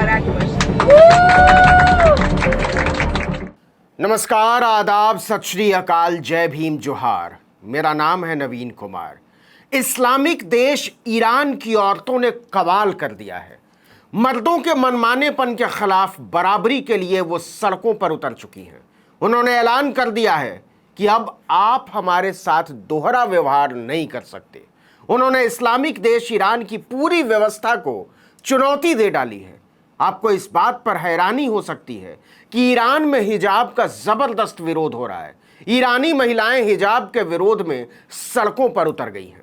मुबारक बाशे। नमस्कार, आदाब, सत श्री अकाल, जय भीम, जोहार। मेरा नाम है नवीन कुमार। इस्लामिक देश ईरान की औरतों ने कमाल कर दिया है। मर्दों के मनमानेपन के खिलाफ बराबरी के लिए वो सड़कों पर उतर चुकी हैं। उन्होंने ऐलान कर दिया है कि अब आप हमारे साथ दोहरा व्यवहार नहीं कर सकते। उन्होंने इस्लामिक देश ईरान की पूरी व्यवस्था को चुनौती दे डाली है। आपको इस बात पर हैरानी हो सकती है कि ईरान में हिजाब का जबरदस्त विरोध हो रहा है। ईरानी महिलाएं हिजाब के विरोध में सड़कों पर उतर गई हैं।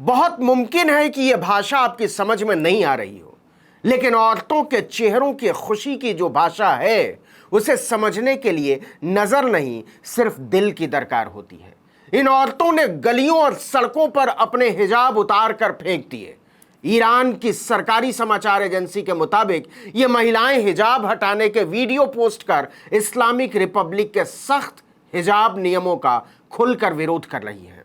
बहुत मुमकिन है कि यह भाषा आपकी समझ में नहीं आ रही हो, लेकिन औरतों के चेहरों की खुशी की जो भाषा है उसे समझने के लिए नजर नहीं, सिर्फ दिल की दरकार होती है। इन औरतों ने गलियों और सड़कों पर अपने हिजाब उतार कर फेंक दिए। ईरान की सरकारी समाचार एजेंसी के मुताबिक ये महिलाएं हिजाब हटाने के वीडियो पोस्ट कर इस्लामिक रिपब्लिक के सख्त हिजाब नियमों का खुलकर विरोध कर रही हैं।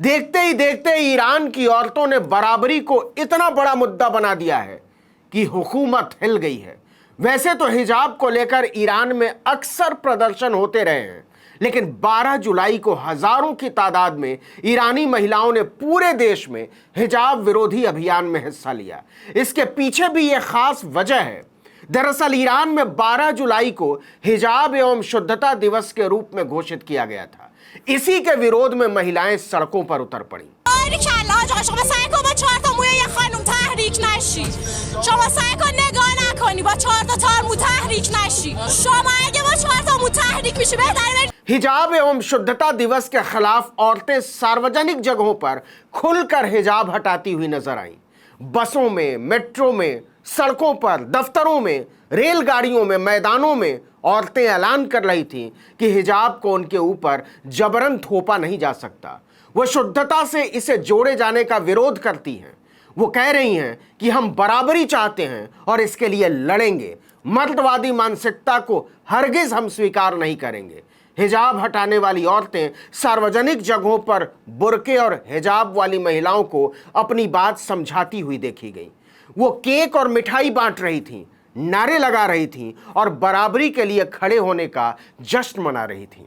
देखते ही देखते ईरान की औरतों ने बराबरी को इतना बड़ा मुद्दा बना दिया है कि हुकूमत हिल गई है। वैसे तो हिजाब को लेकर ईरान में अक्सर प्रदर्शन होते रहे हैं, लेकिन 12 जुलाई को हजारों की तादाद में ईरानी महिलाओं ने पूरे देश में हिजाब विरोधी अभियान में हिस्सा लिया। इसके पीछे भी यह खास वजह है। दरअसल ईरान में 12 जुलाई को हिजाब एवं शुद्धता दिवस के रूप में घोषित किया गया था। इसी के विरोध में महिलाएं सड़कों पर उतर पड़ी। हिजाब एवं शुद्धता दिवस के खिलाफ औरतें सार्वजनिक जगहों पर खुलकर हिजाब हटाती हुई नजर आईं। बसों में, मेट्रो में, सड़कों पर, दफ्तरों में, रेलगाड़ियों में, मैदानों में औरतें ऐलान कर रही थीं कि हिजाब को उनके ऊपर जबरन थोपा नहीं जा सकता। वो शुद्धता से इसे जोड़े जाने का विरोध करती हैं। वो कह रही हैं कि हम बराबरी चाहते हैं और इसके लिए लड़ेंगे। मर्दवादी मानसिकता को हरगिज हम स्वीकार नहीं करेंगे। हिजाब हटाने वाली औरतें सार्वजनिक जगहों पर बुर्के और हिजाब वाली महिलाओं को अपनी बात समझाती हुई देखी गई। वो केक और मिठाई बांट रही थीं, नारे लगा रही थीं और बराबरी के लिए खड़े होने का जश्न मना रही थीं।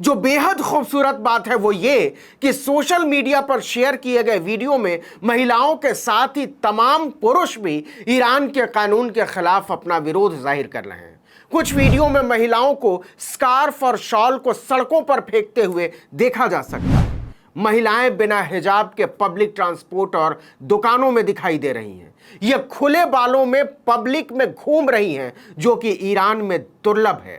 जो बेहद खूबसूरत बात है वो ये कि सोशल मीडिया पर शेयर किए गए वीडियो में महिलाओं के साथ ही तमाम पुरुष भी ईरान के कानून के खिलाफ अपना विरोध जाहिर कर रहे हैं। कुछ वीडियो में महिलाओं को स्कार्फ और शॉल को सड़कों पर फेंकते हुए देखा जा सकता है। महिलाएं बिना हिजाब के पब्लिक ट्रांसपोर्ट और दुकानों में दिखाई दे रही हैं। ये खुले बालों में पब्लिक में घूम रही हैं, जो कि ईरान में दुर्लभ है।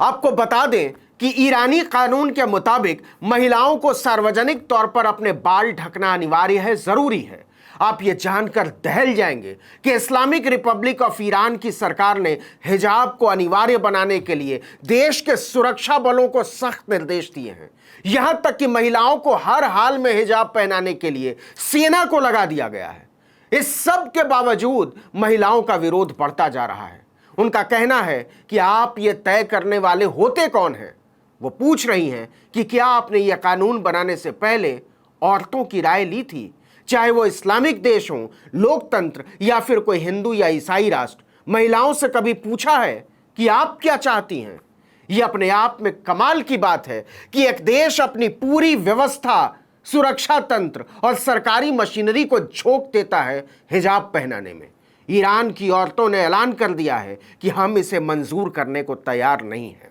आपको बता दें कि ईरानी कानून के मुताबिक महिलाओं को सार्वजनिक तौर पर अपने बाल ढकना अनिवार्य है, जरूरी है। आप ये जानकर दहल जाएंगे कि इस्लामिक रिपब्लिक ऑफ ईरान की सरकार ने हिजाब को अनिवार्य बनाने के लिए देश के सुरक्षा बलों को सख्त निर्देश दिए हैं। यहां तक कि महिलाओं को हर हाल में हिजाब पहनाने के लिए सेना को लगा दिया गया है। इस सब के बावजूद महिलाओं का विरोध बढ़ता जा रहा है। उनका कहना है कि आप ये तय करने वाले होते कौन हैं। वो पूछ रही हैं कि क्या आपने यह कानून बनाने से पहले औरतों की राय ली थी, चाहे वो इस्लामिक देश हो, लोकतंत्र या फिर कोई हिंदू या ईसाई राष्ट्र। महिलाओं से कभी पूछा है कि आप क्या चाहती हैं। यह अपने आप में कमाल की बात है कि एक देश अपनी पूरी व्यवस्था, सुरक्षा तंत्र और सरकारी मशीनरी को झोंक देता है हिजाब पहनाने में। ईरान की औरतों ने ऐलान कर दिया है कि हम इसे मंजूर करने को तैयार नहीं हैं।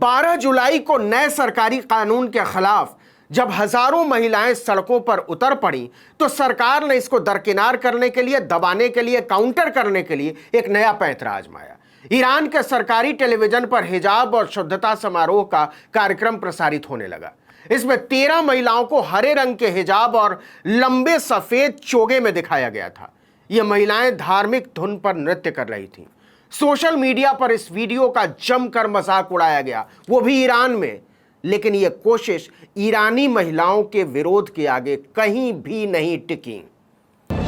12 जुलाई को नए सरकारी कानून के खिलाफ जब हजारों महिलाएं सड़कों पर उतर पड़ी तो सरकार ने इसको दरकिनार करने के लिए, दबाने के लिए, काउंटर करने के लिए एक नया पैंतरा आजमाया। ईरान के सरकारी टेलीविजन पर हिजाब और शुद्धता समारोह का कार्यक्रम प्रसारित होने लगा। इसमें 13 महिलाओं को हरे रंग के हिजाब और लंबे सफेद चोगे में दिखाया गया था। ये महिलाएं धार्मिक धुन पर नृत्य कर रही थीं। सोशल मीडिया पर इस वीडियो का जमकर मजाक उड़ाया गया, वो भी ईरान में। लेकिन यह कोशिश ईरानी महिलाओं के विरोध के आगे कहीं भी नहीं टिकी।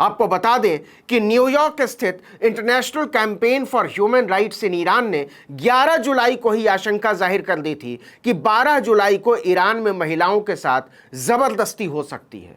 आपको बता दें कि न्यूयॉर्क स्थित international campaign for human rights in Iran ने 11 जुलाई को ही आशंका जाहिर कर दी थी कि 12 जुलाई को ईरान में महिलाओं के साथ जबरदस्ती हो सकती है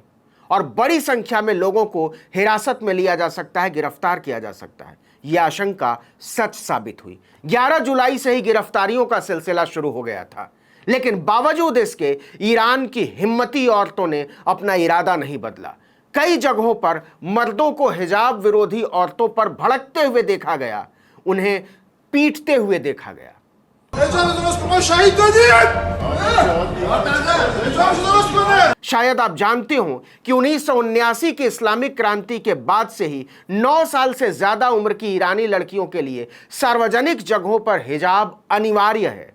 और बड़ी संख्या में लोगों को हिरासत में लिया जा सकता है, गिरफ्तार किया जा सकता है। यह आशंका सच साबित हुई। 11 जुलाई से ही गिरफ्तारियों का सिलसिला शुरू हो गया था, लेकिन बावजूद इसके ईरान की हिम्मती औरतों ने अपना इरादा नहीं बदला। कई जगहों पर मर्दों को हिजाब विरोधी औरतों पर भड़कते हुए देखा गया, उन्हें पीटते हुए देखा गया। शायद आप जानते हो कि 1979 की इस्लामिक क्रांति के बाद से ही 9 साल से ज्यादा उम्र की ईरानी लड़कियों के लिए सार्वजनिक जगहों पर हिजाब अनिवार्य है।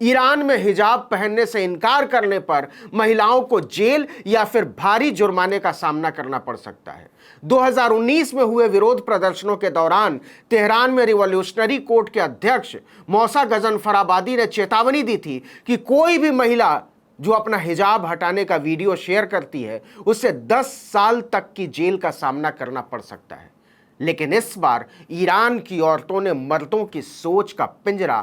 ईरान में हिजाब पहनने से इनकार करने पर महिलाओं को जेल या फिर भारी जुर्माने का सामना करना पड़ सकता है। 2019 में हुए विरोध प्रदर्शनों के दौरान तेहरान में रिवॉल्यूशनरी कोर्ट के अध्यक्ष मौसा गजनफराबादी ने चेतावनी दी थी कि कोई भी महिला जो अपना हिजाब हटाने का वीडियो शेयर करती है उसे 10 साल तक की जेल का सामना करना पड़ सकता है। लेकिन इस बार ईरान की औरतों ने मर्दों की सोच का पिंजरा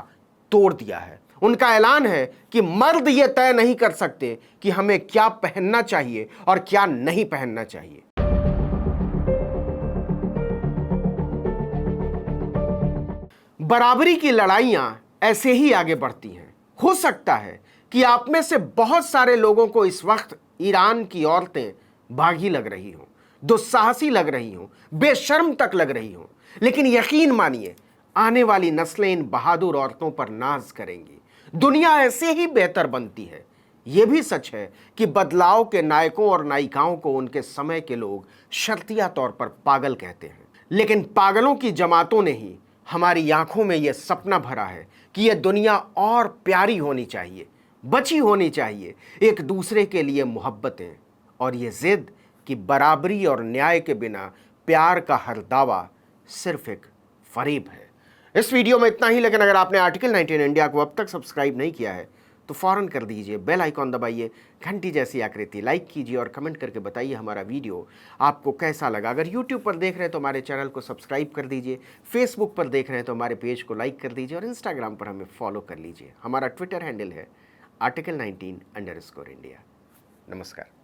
तोड़ दिया है। उनका ऐलान है कि मर्द ये तय नहीं कर सकते कि हमें क्या पहनना चाहिए और क्या नहीं पहनना चाहिए। बराबरी की लड़ाइयां ऐसे ही आगे बढ़ती हैं। हो सकता है कि आप में से बहुत सारे लोगों को इस वक्त ईरान की औरतें बागी लग रही हों, दुस्साहसी लग रही हों, बेशर्म तक लग रही हों, लेकिन यकीन मानिए आने वाली नस्लें इन बहादुर औरतों पर नाज करेंगी। दुनिया ऐसे ही बेहतर बनती है। यह भी सच है कि बदलाव के नायकों और नायिकाओं को उनके समय के लोग शर्तिया तौर पर पागल कहते हैं, लेकिन पागलों की जमातों ने ही हमारी आंखों में यह सपना भरा है कि यह दुनिया और प्यारी होनी चाहिए, बची होनी चाहिए, एक दूसरे के लिए मोहब्बतें और ये जिद कि बराबरी और न्याय के बिना प्यार का हर दावा सिर्फ एक फरेब है। इस वीडियो में इतना ही, लेकिन अगर आपने आर्टिकल 19 इंडिया को अब तक सब्सक्राइब नहीं किया है तो फौरन कर दीजिए, बेल आइकॉन दबाइए, घंटी जैसी आकृति लाइक कीजिए और कमेंट करके बताइए हमारा वीडियो आपको कैसा लगा। अगर यूट्यूब पर देख रहे हैं तो हमारे चैनल को सब्सक्राइब कर दीजिए, फेसबुक पर देख रहे हैं तो हमारे पेज को लाइक कर दीजिए और इंस्टाग्राम पर हमें फॉलो कर लीजिए। हमारा ट्विटर हैंडल है article19_India। नमस्कार।